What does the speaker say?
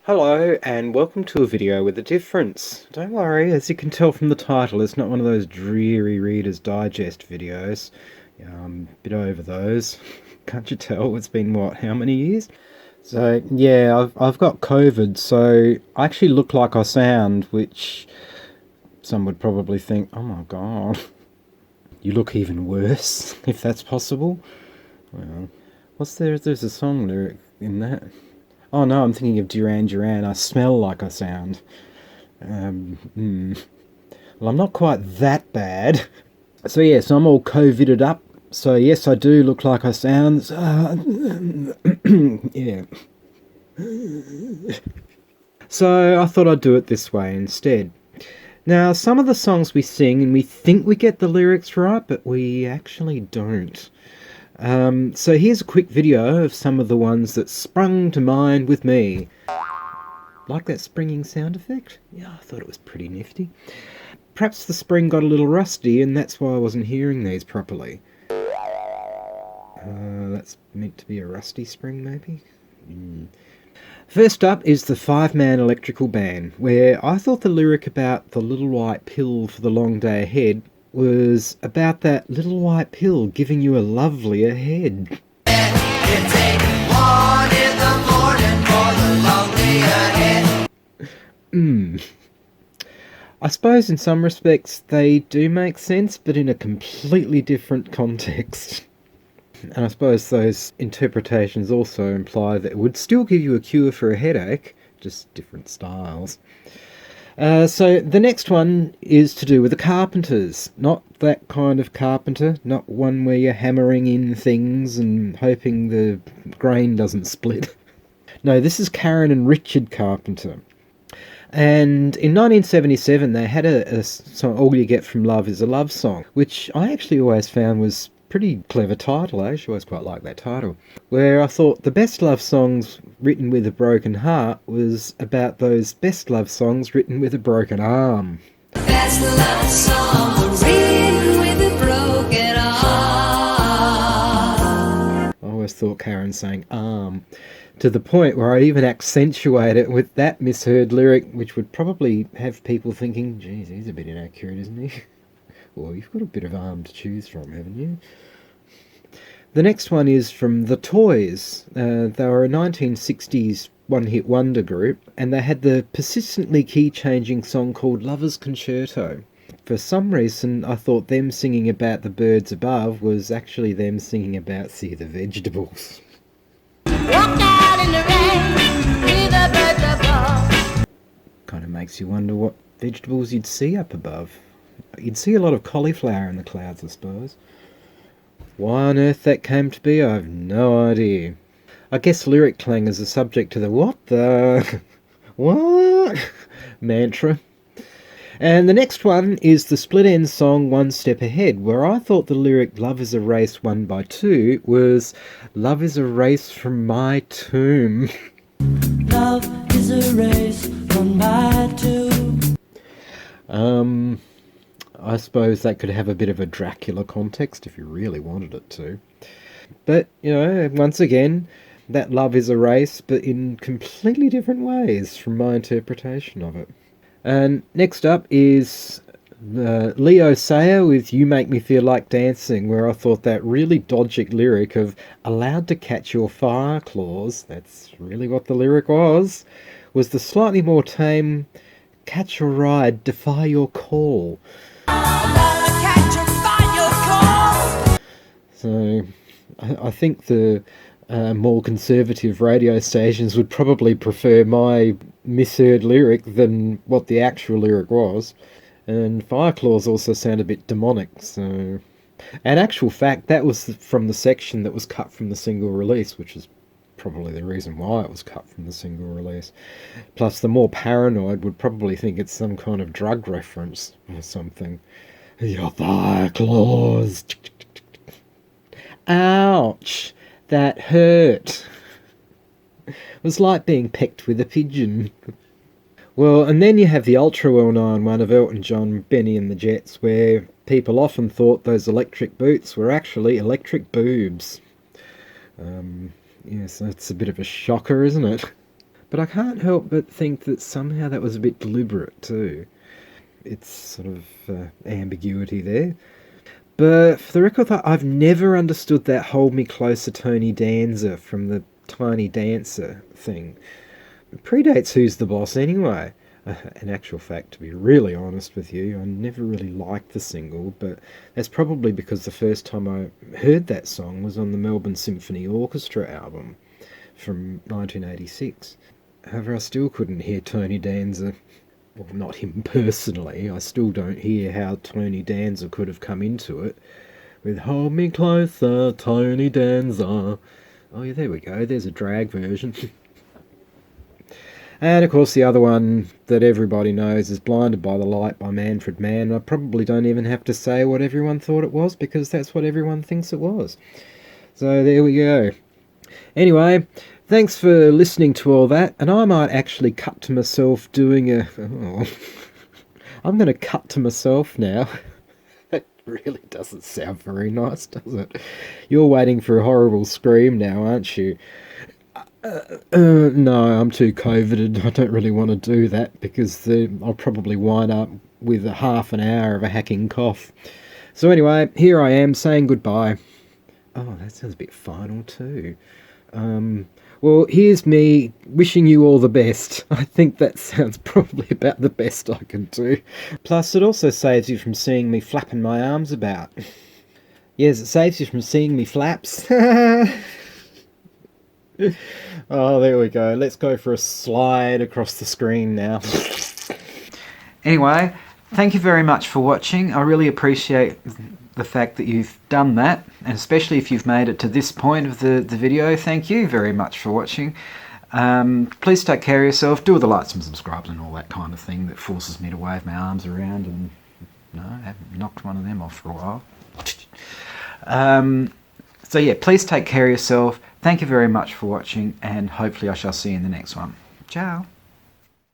Hello and welcome to a video with a difference. Don't worry, as you can tell from the title, it's not one of those dreary Reader's Digest videos. I'm a bit over those. Can't you tell? It's been what, how many years? So yeah, I've got COVID, so I actually look like I sound, which some would probably think, oh my god, you look even worse, if that's possible. Well, there's a song lyric in that. Oh no, I'm thinking of Duran Duran. I smell like I sound. Well, I'm not quite that bad. So yes, I'm all COVIDed up. So yes, I do look like I sound. Yeah. So I thought I'd do it this way instead. Now, some of the songs we sing and we think we get the lyrics right, but we actually don't. So here's a quick video of some of the ones that sprung to mind with me. Like that springing sound effect? Yeah, I thought it was pretty nifty. Perhaps the spring got a little rusty and that's why I wasn't hearing these properly. That's meant to be a rusty spring, maybe? First up is the 5-Man Electrical Band, where I thought the lyric about the little white pill for the long day ahead was about that little white pill giving you a lovelier head. I suppose in some respects they do make sense, but in a completely different context. And I suppose those interpretations also imply that it would still give you a cure for a headache, just different styles. So the next one is to do with the Carpenters. Not that kind of carpenter, not one where you're hammering in things and hoping the grain doesn't split. No, this is Karen and Richard Carpenter. And in 1977 they had a song, All You Get From Love Is a Love Song, which I actually always found was pretty clever title. I actually always quite liked that title. Where I thought the best love songs written with a broken heart was about those best love songs written with a broken arm. Best love songs written with a broken arm. I always thought Karen sang arm, to the point where I even accentuate it with that misheard lyric, which would probably have people thinking, geez, he's a bit inaccurate, isn't he? Well, you've got a bit of arm to choose from, haven't you? The next one is from The Toys. They were a 1960s one-hit wonder group, and they had the persistently key-changing song called Lover's Concerto. For some reason, I thought them singing about the birds above was actually them singing about See the Vegetables. Walk out in the rain, see the birds above. Kind of makes you wonder what vegetables you'd see up above. You'd see a lot of cauliflower in the clouds, I suppose. Why on earth that came to be, I have no idea. I guess lyric clang is a subject to the what the... what? mantra. And the next one is the Split Enz song One Step Ahead, where I thought the lyric Love is a race won by two was Love is a race from my tomb. Love is a race won by two. I suppose that could have a bit of a Dracula context if you really wanted it to. But, you know, once again, that love is a race, but in completely different ways from my interpretation of it. And next up is Leo Sayer with You Make Me Feel Like Dancing, where I thought that really dodgy lyric of allowed to catch your fire claws, that's really what the lyric was the slightly more tame catch your ride, defy your call. So I think the more conservative radio stations would probably prefer my misheard lyric than what the actual lyric was. And Fireclaws also sound a bit demonic, so... And actual fact, that was from the section that was cut from the single release, which is probably the reason why it was cut from the single release. Plus, the more paranoid would probably think it's some kind of drug reference or something. Your Fireclaws! Ouch! That hurt! It was like being pecked with a pigeon. Well, and then you have the ultra well-known one of Elton John, Benny and the Jets, where people often thought those electric boots were actually electric boobs. Yes, that's a bit of a shocker, isn't it? But I can't help but think that somehow that was a bit deliberate too. It's sort of ambiguity there. But for the record, I've never understood that "Hold Me Closer, Tony Danza" from the Tiny Dancer thing. It predates Who's the Boss anyway. In actual fact, to be really honest with you, I never really liked the single, but that's probably because the first time I heard that song was on the Melbourne Symphony Orchestra album from 1986. However, I still couldn't hear Tony Danza. Well, not him personally. I still don't hear how Tony Danza could have come into it with "Hold Me Closer, Tony Danza." Oh yeah, there we go. There's a drag version. And of course the other one that everybody knows is "Blinded by the Light" by Manfred Mann. I probably don't even have to say what everyone thought it was, because that's what everyone thinks it was. So there we go. Anyway, thanks for listening to all that, and I might actually cut to myself doing a... Oh, I'm going to cut to myself now. That really doesn't sound very nice, does it? You're waiting for a horrible scream now, aren't you? No, I'm too coveted. I don't really want to do that, because I'll probably wind up with a half an hour of a hacking cough. So anyway, here I am saying goodbye. Oh, that sounds a bit final too. Well, here's me wishing you all the best. I think that sounds probably about the best I can do. Plus, it also saves you from seeing me flapping my arms about. Yes, it saves you from seeing me flaps. Oh, there we go. Let's go for a slide across the screen now. Anyway, thank you very much for watching. I really appreciate the fact that you've done that, and especially if you've made it to this point of the video. Thank you very much for watching. Please take care of yourself. Do all the likes and subscribes and all that kind of thing that forces me to wave my arms around, and no, I haven't knocked one of them off for a while. So yeah, please take care of yourself. Thank you very much for watching, and hopefully I shall see you in the next one. Ciao.